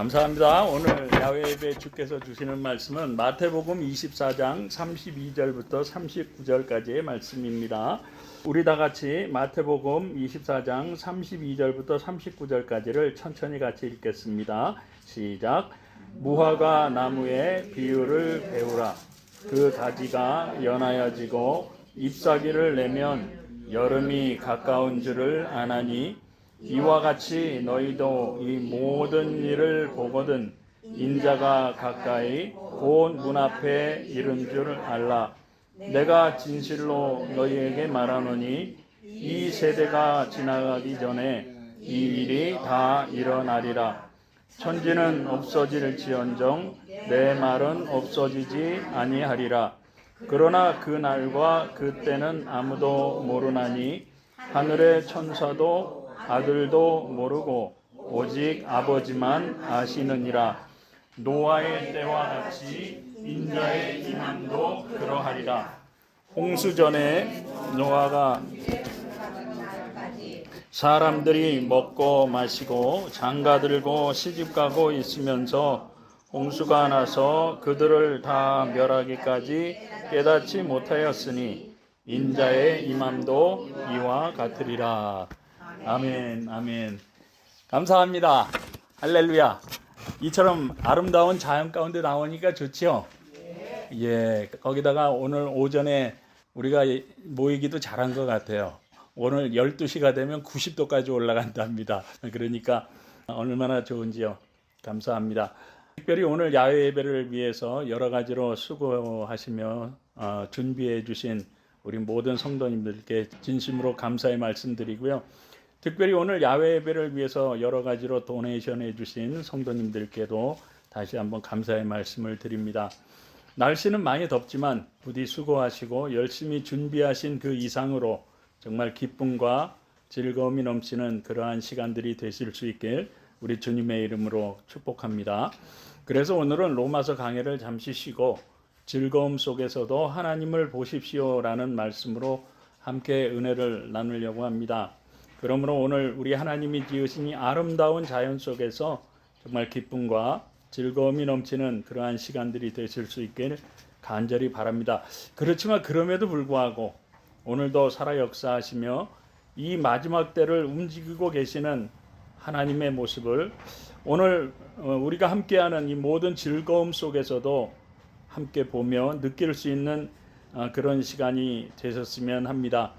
감사합니다. 오늘 야외 예배 주께서 주시는 말씀은 마태복음 24장 32절부터 39절까지의 말씀입니다. 우리 다 같이 마태복음 24장 32절부터 39절까지를 천천히 같이 읽겠습니다. 시작. 무화과 나무의 비유를 배우라. 그 가지가 연하여지고 잎사귀를 내면 여름이 가까운 줄을 아나니 이와 같이 너희도 이 모든 일을 보거든 인자가 가까이 곧 문 앞에 이른 줄 알라. 내가 진실로 너희에게 말하노니 이 세대가 지나가기 전에 이 일이 다 일어나리라. 천지는 없어질지언정 내 말은 없어지지 아니하리라. 그러나 그 날과 그 때는 아무도 모르나니 하늘의 천사도 아들도 모르고 오직 아버지만 아시느니라. 노아의 때와 같이 인자의 임함도 그러하리라. 홍수전에 노아가 사람들이 먹고 마시고 장가들고 시집가고 있으면서 홍수가 나서 그들을 다 멸하기까지 깨닫지 못하였으니 인자의 임함도 이와 같으리라. 아멘, 아멘. 감사합니다. 할렐루야. 이처럼 아름다운 자연 가운데 나오니까 좋지요? 예, 거기다가 오늘 오전에 우리가 모이기도 잘한 것 같아요. 오늘 12시가 되면 90도까지 올라간답니다. 그러니까 얼마나 좋은지요. 감사합니다. 특별히 오늘 야외 예배를 위해서 여러 가지로 수고하시며 준비해 주신 우리 모든 성도님들께 진심으로 감사의 말씀드리고요. 특별히 오늘 야외 예배를 위해서 여러 가지로 도네이션 해주신 성도님들께도 다시 한번 감사의 말씀을 드립니다. 날씨는 많이 덥지만 부디 수고하시고 열심히 준비하신 그 이상으로 정말 기쁨과 즐거움이 넘치는 그러한 시간들이 되실 수 있길 우리 주님의 이름으로 축복합니다. 그래서 오늘은 로마서 강해를 잠시 쉬고 즐거움 속에서도 하나님을 보십시오라는 말씀으로 함께 은혜를 나누려고 합니다. 그러므로 오늘 우리 하나님이 지으신 이 아름다운 자연 속에서 정말 기쁨과 즐거움이 넘치는 그러한 시간들이 되실 수 있길 간절히 바랍니다. 그렇지만 그럼에도 불구하고 오늘도 살아 역사하시며 이 마지막 때를 움직이고 계시는 하나님의 모습을 오늘 우리가 함께하는 이 모든 즐거움 속에서도 함께 보며 느낄 수 있는 그런 시간이 되셨으면 합니다.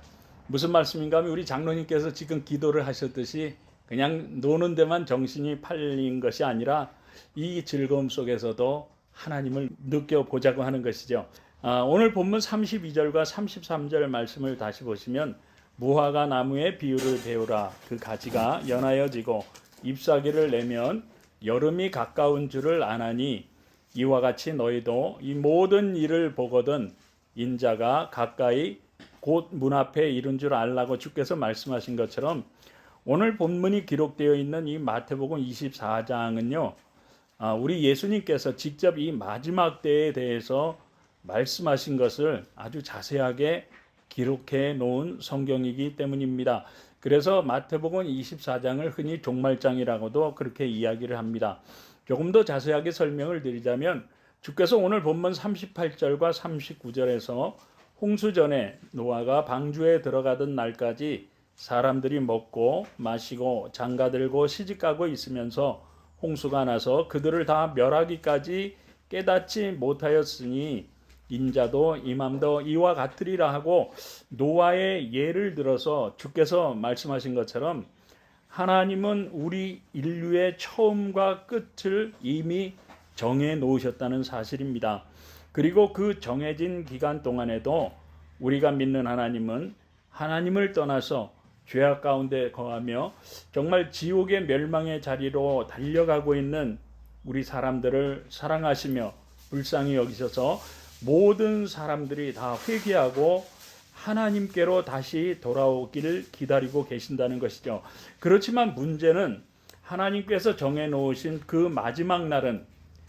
무슨 말씀인가 하면 우리 장로님께서 지금 기도를 하셨듯이 그냥 노는 데만 정신이 팔린 것이 아니라 이 즐거움 속에서도 하나님을 느껴보자고 하는 것이죠. 오늘 본문 32절과 33절 말씀을 다시 보시면 무화과 나무의 비유를 배우라. 그 가지가 연하여지고 잎사귀를 내면 여름이 가까운 줄을 아나니 이와 같이 너희도 이 모든 일을 보거든 인자가 가까이 곧 문 앞에 이른 줄 알라고 주께서 말씀하신 것처럼 오늘 본문이 기록되어 있는 이 마태복음 24장은요. 우리 예수님께서 직접 이 마지막 때에 대해서 말씀하신 것을 아주 자세하게 기록해 놓은 성경이기 때문입니다. 그래서 마태복음 24장을 흔히 종말장이라고도 그렇게 이야기를 합니다. 조금 더 자세하게 설명을 드리자면 주께서 오늘 본문 38절과 39절에서 홍수 전에 노아가 방주에 들어가던 날까지 사람들이 먹고 마시고 장가들고 시집가고 있으면서 홍수가 나서 그들을 다 멸하기까지 깨닫지 못하였으니 인자도 임함도 이와 같으리라 하고 노아의 예를 들어서 주께서 말씀하신 것처럼 하나님은 우리 인류의 처음과 끝을 이미 정해 놓으셨다는 사실입니다. 그리고 그 정해진 기간 동안에도 우리가 믿는 하나님은 하나님을 떠나서 죄악 가운데 거하며 정말 지옥의 멸망의 자리로 달려가고 있는 우리 사람들을 사랑하시며 불쌍히 여기셔서 모든 사람들이 다 회개하고 하나님께로 다시 돌아오기를 기다리고 계신다는 것이죠. 그렇지만 문제는 하나님께서 정해놓으신 그 마지막 날은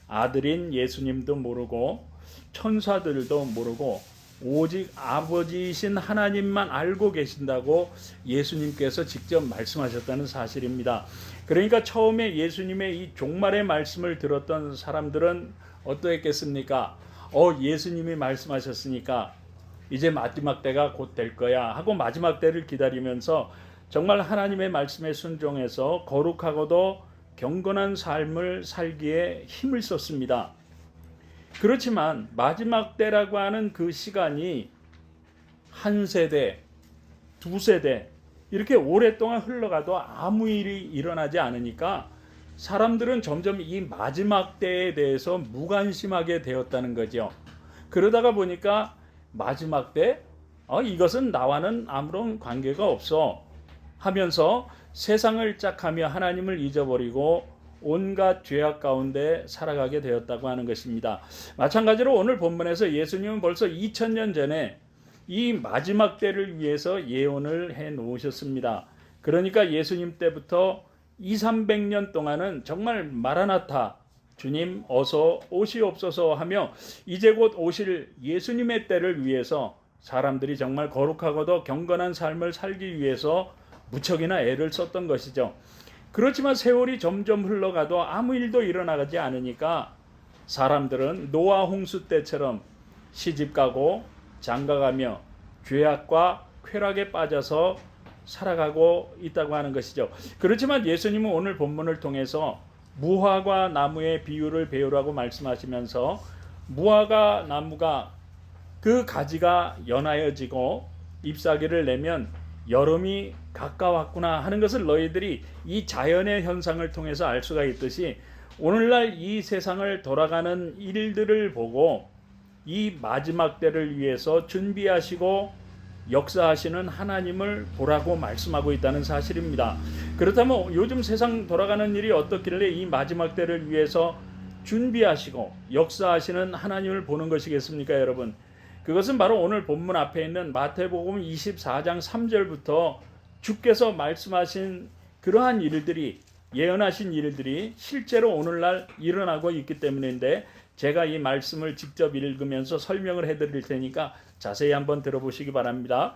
아들인 예수님도 모르고 천사들도 모르고 오직 아버지이신 하나님만 알고 계신다고 예수님께서 직접 말씀하셨다는 사실입니다. 그러니까 처음에 예수님의 이 종말의 말씀을 들었던 사람들은 어떠했겠습니까? 예수님이 말씀하셨으니까 이제 마지막 때가 곧 될 거야 하고 마지막 때를 기다리면서 정말 하나님의 말씀에 순종해서 거룩하고도 경건한 삶을 살기에 힘을 썼습니다. 그렇지만 마지막 때라고 하는 그 시간이 한 세대, 두 세대 이렇게 오랫동안 흘러가도 아무 일이 일어나지 않으니까 사람들은 점점 이 마지막 때에 대해서 무관심하게 되었다는 거죠. 그러다가 보니까 마지막 때 이것은 나와는 아무런 관계가 없어 하면서 세상을 짝하며 하나님을 잊어버리고 온갖 죄악 가운데 살아가게 되었다고 하는 것입니다. 마찬가지로 오늘 본문에서 예수님은 벌써 2000년 전에 이 마지막 때를 위해서 예언을 해 놓으셨습니다. 그러니까 예수님 때부터 200~300년 동안은 정말 마라나타 주님 어서 오시옵소서 하며 이제 곧 오실 예수님의 때를 위해서 사람들이 정말 거룩하고도 경건한 삶을 살기 위해서 무척이나 애를 썼던 것이죠. 그렇지만 세월이 점점 흘러가도 아무 일도 일어나지 않으니까 사람들은 노아 홍수 때처럼 시집가고 장가가며 죄악과 쾌락에 빠져서 살아가고 있다고 하는 것이죠. 그렇지만 예수님은 오늘 본문을 통해서 무화과 나무의 비유를 배우라고 말씀하시면서 무화과 나무가 그 가지가 연하여지고 잎사귀를 내면 여름이 가까웠구나 하는 것을 너희들이 이 자연의 현상을 통해서 알 수가 있듯이 오늘날 이 세상을 돌아가는 일들을 보고 이 마지막 때를 위해서 준비하시고 역사하시는 하나님을 보라고 말씀하고 있다는 사실입니다. 그렇다면 요즘 세상 돌아가는 일이 어떻길래 이 마지막 때를 위해서 준비하시고 역사하시는 하나님을 보는 것이겠습니까, 여러분? 그것은 바로 오늘 본문 앞에 있는 마태복음 24장 3절부터 주께서 말씀하신 그러한 일들이 예언하신 일들이 실제로 오늘날 일어나고 있기 때문인데 제가 이 말씀을 직접 읽으면서 설명을 해드릴 테니까 자세히 한번 들어보시기 바랍니다.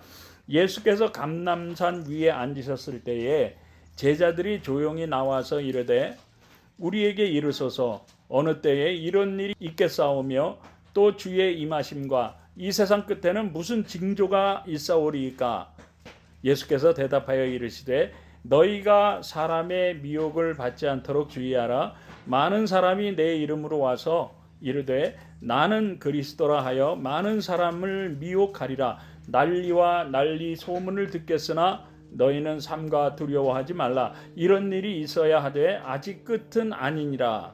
예수께서 감람산 위에 앉으셨을 때에 제자들이 조용히 나와서 이르되 우리에게 이르소서 어느 때에 이런 일이 있겠사오며 또 주의 임하심과 이 세상 끝에는 무슨 징조가 있사오리이까? 예수께서 대답하여 이르시되 너희가 사람의 미혹을 받지 않도록 주의하라. 많은 사람이 내 이름으로 와서 이르되 나는 그리스도라 하여 많은 사람을 미혹하리라. 난리와 난리 소문을 듣겠으나 너희는 삼가 두려워하지 말라. 이런 일이 있어야 하되 아직 끝은 아니니라.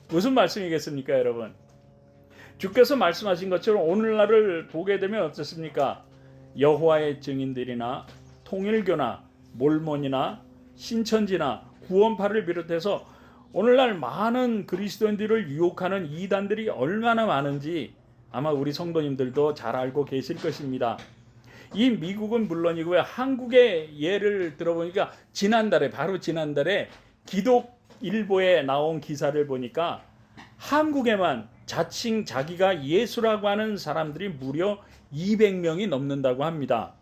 무슨 말씀이겠습니까, 여러분? 주께서 말씀하신 것처럼 오늘날을 보게 되면 어떻습니까? 여호와의 증인들이나 통일교나 몰몬이나 신천지나 구원파를 비롯해서 오늘날 많은 그리스도인들을 유혹하는 이단들이 얼마나 많은지 아마 우리 성도님들도 잘 알고 계실 것입니다. 이 미국은 물론이고요. 한국의 예를 들어보니까 바로 지난달에 기독일보에 나온 기사를 보니까 한국에만 자칭 자기가 예수라고 하는 사람들이 무려 200명이 넘는다고 합니다.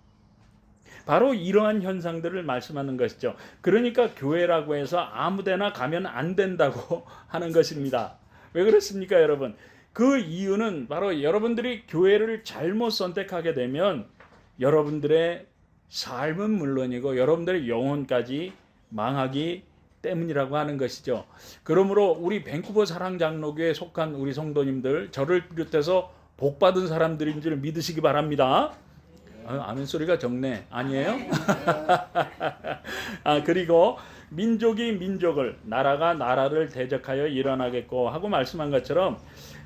바로 이러한 현상들을 말씀하는 것이죠. 그러니까 교회라고 해서 아무데나 가면 안 된다고 하는 것입니다. 왜 그렇습니까, 여러분? 그 이유는 바로 여러분들이 교회를 잘못 선택하게 되면 여러분들의 삶은 물론이고 여러분들의 영혼까지 망하기 때문이라고 하는 것이죠. 그러므로 우리 밴쿠버 사랑장로교에 속한 우리 성도님들, 저를 비롯해서 복받은 사람들인 줄 믿으시기 바랍니다. 아멘 소리가 적네. 아니에요? 그리고 민족이 민족을, 나라가 나라를 대적하여 일어나겠고 하고 말씀한 것처럼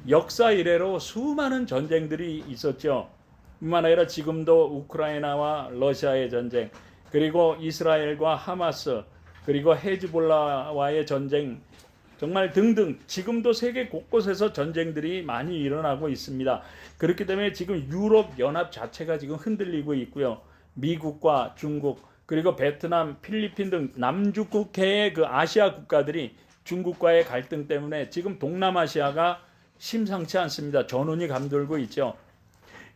역사 이래로 수많은 전쟁들이 있었죠. 뿐만 아니라 지금도 우크라이나와 러시아의 전쟁, 그리고 이스라엘과 하마스, 그리고 헤즈볼라와의 전쟁, 정말 등등 지금도 세계 곳곳에서 전쟁들이 많이 일어나고 있습니다. 그렇기 때문에 지금 유럽 연합 자체가 지금 흔들리고 있고요. 미국과 중국, 그리고 베트남, 필리핀 등 남중국해의 그 아시아 국가들이 중국과의 갈등 때문에 지금 동남아시아가 심상치 않습니다. 전운이 감돌고 있죠.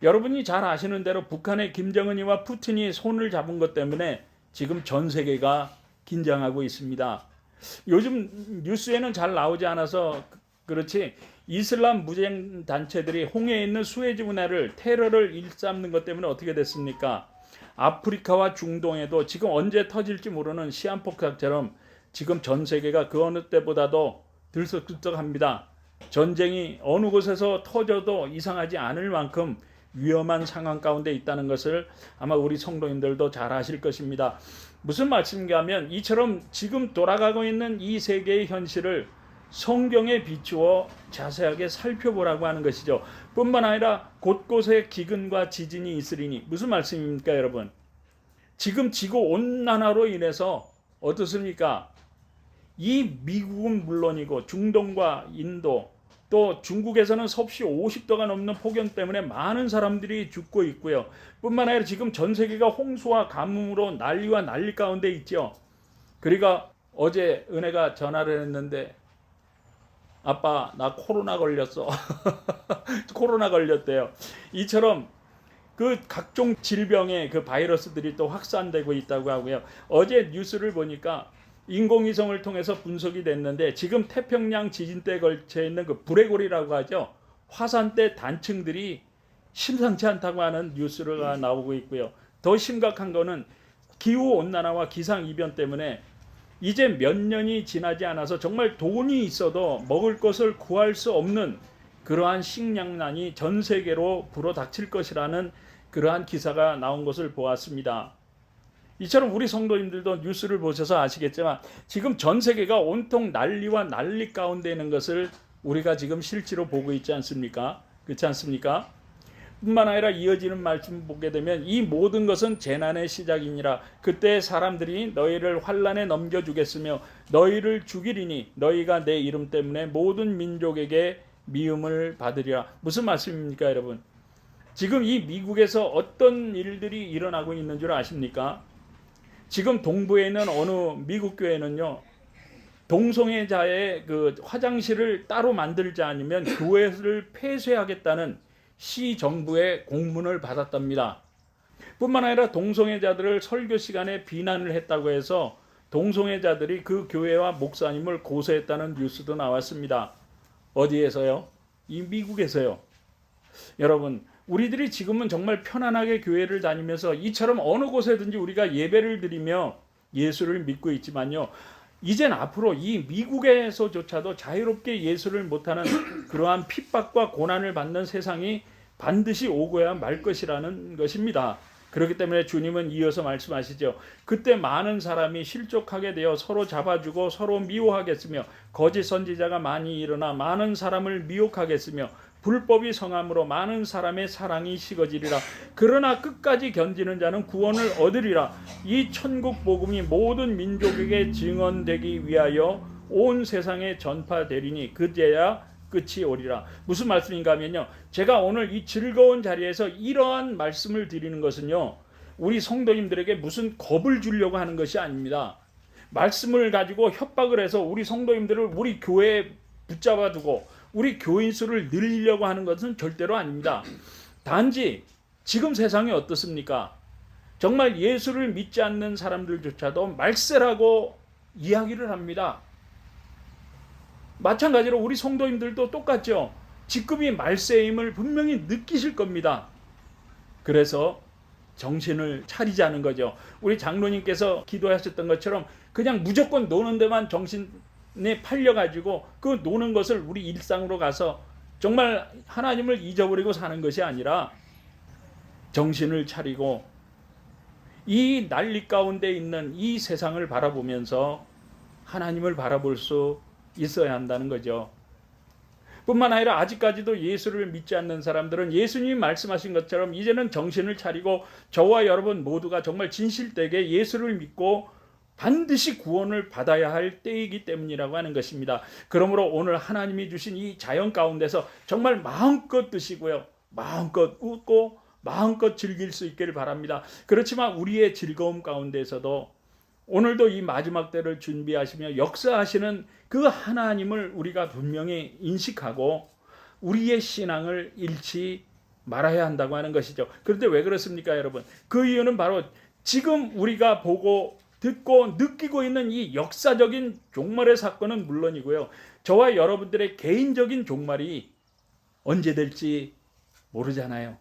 여러분이 잘 아시는 대로 북한의 김정은이와 푸틴이 손을 잡은 것 때문에 지금 전 세계가 긴장하고 있습니다. 요즘 뉴스에는 잘 나오지 않아서 그렇지 이슬람 무장 단체들이 홍해에 있는 수에즈 운하를 테러를 일삼는 것 때문에 어떻게 됐습니까? 아프리카와 중동에도 지금 언제 터질지 모르는 시한폭탄처럼 지금 전 세계가 그 어느 때보다도 들썩들썩합니다. 전쟁이 어느 곳에서 터져도 이상하지 않을 만큼 위험한 상황 가운데 있다는 것을 아마 우리 성도님들도 잘 아실 것입니다. 무슨 말씀인가 하면 이처럼 지금 돌아가고 있는 이 세계의 현실을 성경에 비추어 자세하게 살펴보라고 하는 것이죠. 뿐만 아니라 곳곳에 기근과 지진이 있으리니 무슨 말씀입니까 여러분? 지금 지구온난화로 인해서 어떻습니까? 이 미국은 물론이고 중동과 인도 또 중국에서는 섭씨 50도가 넘는 폭염 때문에 많은 사람들이 죽고 있고요. 뿐만 아니라 지금 전 세계가 홍수와 가뭄으로 난리와 난리 가운데 있죠. 그러니까 어제 은혜가 전화를 했는데 아빠 나 코로나 걸렸어. 코로나 걸렸대요. 이처럼 그 각종 질병의 그 바이러스들이 또 확산되고 있다고 하고요. 어제 뉴스를 보니까 인공위성을 통해서 분석이 됐는데 지금 태평양 지진대에 걸쳐 있는 그 불레골이라고 하죠. 화산대 단층들이 심상치 않다고 하는 뉴스가 나오고 있고요. 더 심각한 거는 기후온난화와 기상이변 때문에 이제 몇 년이 지나지 않아서 정말 돈이 있어도 먹을 것을 구할 수 없는 그러한 식량난이 전 세계로 불어닥칠 것이라는 그러한 기사가 나온 것을 보았습니다. 이처럼 우리 성도님들도 뉴스를 보셔서 아시겠지만 지금 전 세계가 온통 난리와 난리 가운데 있는 것을 우리가 지금 실제로 보고 있지 않습니까? 그렇지 않습니까? 뿐만 아니라 이어지는 말씀 보게 되면 이 모든 것은 재난의 시작이니라. 그때 사람들이 너희를 환난에 넘겨주겠으며 너희를 죽이리니 너희가 내 이름 때문에 모든 민족에게 미움을 받으리라. 무슨 말씀입니까 여러분? 지금 이 미국에서 어떤 일들이 일어나고 있는 줄 아십니까? 지금 동부에 있는 어느 미국 교회는요, 동성애자의 그 화장실을 따로 만들지 않으면 교회를 폐쇄하겠다는 시 정부의 공문을 받았답니다. 뿐만 아니라 동성애자들을 설교 시간에 비난을 했다고 해서 동성애자들이 그 교회와 목사님을 고소했다는 뉴스도 나왔습니다. 어디에서요? 이 미국에서요. 여러분, 우리들이 지금은 정말 편안하게 교회를 다니면서 이처럼 어느 곳에든지 우리가 예배를 드리며 예수를 믿고 있지만요. 이젠 앞으로 이 미국에서조차도 자유롭게 예수를 못하는 그러한 핍박과 고난을 받는 세상이 반드시 오고야 말 것이라는 것입니다. 그렇기 때문에 주님은 이어서 말씀하시죠. 그때 많은 사람이 실족하게 되어 서로 잡아주고 서로 미워하겠으며 거짓 선지자가 많이 일어나 많은 사람을 미혹하겠으며 불법이 성함으로 많은 사람의 사랑이 식어지리라. 그러나 끝까지 견디는 자는 구원을 얻으리라. 이 천국 복음이 모든 민족에게 증언되기 위하여 온 세상에 전파되리니 그제야 끝이 오리라. 무슨 말씀인가 하면요, 제가 오늘 이 즐거운 자리에서 이러한 말씀을 드리는 것은요, 우리 성도님들에게 무슨 겁을 주려고 하는 것이 아닙니다. 말씀을 가지고 협박을 해서 우리 성도님들을 우리 교회에 붙잡아 두고 우리 교인 수를 늘리려고 하는 것은 절대로 아닙니다. 단지 지금 세상이 어떻습니까? 정말 예수를 믿지 않는 사람들조차도 말세라고 이야기를 합니다. 마찬가지로 우리 성도님들도 똑같죠. 지금이 말세임을 분명히 느끼실 겁니다. 그래서 정신을 차리자는 거죠. 우리 장로님께서 기도하셨던 것처럼 그냥 무조건 노는 데만 정신에 팔려가지고 그 노는 것을 우리 일상으로 가서 정말 하나님을 잊어버리고 사는 것이 아니라 정신을 차리고 이 난리 가운데 있는 이 세상을 바라보면서 하나님을 바라볼 수 있어야 한다는 거죠. 뿐만 아니라 아직까지도 예수를 믿지 않는 사람들은 예수님이 말씀하신 것처럼 이제는 정신을 차리고 저와 여러분 모두가 정말 진실되게 예수를 믿고 반드시 구원을 받아야 할 때이기 때문이라고 하는 것입니다. 그러므로 오늘 하나님이 주신 이 자연 가운데서 정말 마음껏 드시고요, 마음껏 웃고 마음껏 즐길 수 있기를 바랍니다. 그렇지만 우리의 즐거움 가운데서도 오늘도 이 마지막 때를 준비하시며 역사하시는 그 하나님을 우리가 분명히 인식하고 우리의 신앙을 잃지 말아야 한다고 하는 것이죠. 그런데 왜 그렇습니까, 여러분? 그 이유는 바로 지금 우리가 보고 듣고 느끼고 있는 이 역사적인 종말의 사건은 물론이고요. 저와 여러분들의 개인적인 종말이 언제 될지 모르잖아요.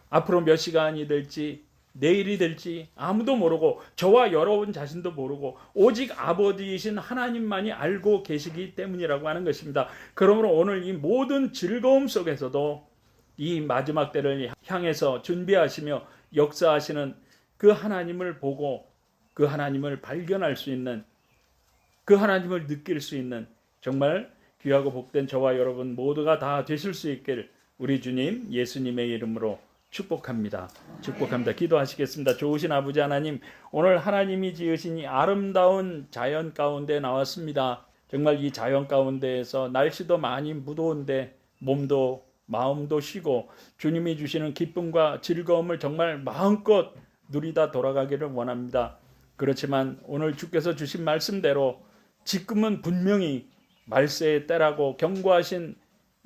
앞으로 몇 시간이 될지 내일이 될지 아무도 모르고 저와 여러분 자신도 모르고 오직 아버지이신 하나님만이 알고 계시기 때문이라고 하는 것입니다. 그러므로 오늘 이 모든 즐거움 속에서도 이 마지막 때를 향해서 준비하시며 역사하시는 그 하나님을 보고 그 하나님을 발견할 수 있는, 그 하나님을 느낄 수 있는 정말 귀하고 복된 저와 여러분 모두가 다 되실 수 있기를 우리 주님 예수님의 이름으로 축복합니다. 축복합니다. 기도하시겠습니다. 좋으신 아버지 하나님, 오늘 하나님이 지으신 이 아름다운 자연 가운데 나왔습니다. 정말 이 자연 가운데에서 날씨도 많이 무더운데 몸도 마음도 쉬고 주님이 주시는 기쁨과 즐거움을 정말 마음껏 누리다 돌아가기를 원합니다. 그렇지만 오늘 주께서 주신 말씀대로 지금은 분명히 말세의 때라고 경고하신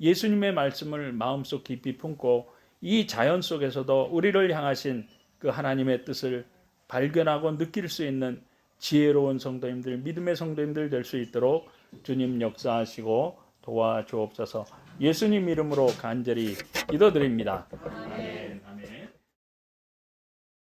예수님의 말씀을 마음속 깊이 품고 이 자연 속에서도 우리를 향하신 그 하나님의 뜻을 발견하고 느낄 수 있는 지혜로운 성도님들, 믿음의 성도님들 될 수 있도록 주님 역사하시고 도와주옵소서. 예수님 이름으로 간절히 기도드립니다.